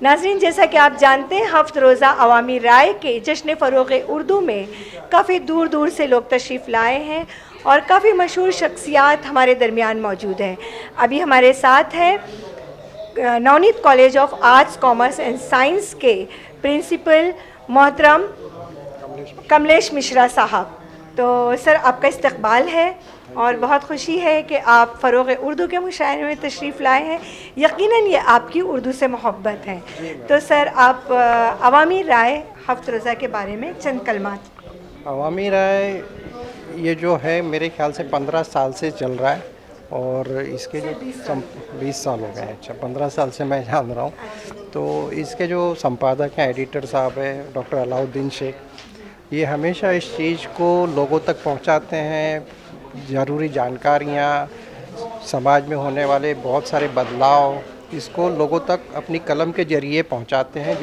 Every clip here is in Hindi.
नाज़रीन, जैसा कि आप जानते हैं, हफ्त रोज़ा अवामी राय के जश्न फ़रोग़ उर्दू में काफ़ी दूर दूर से लोग तशरीफ़ लाए हैं और काफ़ी मशहूर शख्सियात हमारे दरमियान मौजूद हैं। अभी हमारे साथ है Navneet college of arts, commerce and science के प्रिंसिपल मोहतरम कमलेश मिश्रा साहब। तो सर, आपका इस्तकबाल है और बहुत खुशी है कि आप फ़रोग़ उर्दू के मुशायरे में तशरीफ़ लाए हैं। यकीनन ये आपकी उर्दू से मोहब्बत है। तो सर, आप अवामी राय हफ्त रोज़ा के बारे में चंद कलमात। अवामी राय ये जो है मेरे ख्याल से 15 साल से चल रहा है और इसके जो 20 साल हो गए। अच्छा, 15 साल से मैं जान रहा हूँ। तो इसके जो संपादक हैं, एडिटर साहब हैं डॉक्टर अलाउद्दीन शेख, ये हमेशा इस चीज़ को लोगों तक पहुँचाते हैं, ज़रूरी जानकारियाँ, समाज में होने वाले बहुत सारे बदलाव, इसको लोगों तक अपनी कलम के ज़रिए पहुँचाते हैं,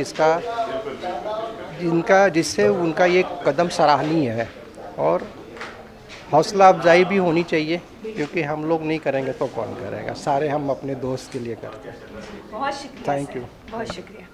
जिससे उनका ये कदम सराहनीय है और हौसला अफजाई भी होनी चाहिए, क्योंकि हम लोग नहीं करेंगे तो कौन करेगा। सारे हम अपने दोस्त के लिए करते हैं। बहुत शुक्रिया थैंक सर, यू। बहुत शुक्रिया।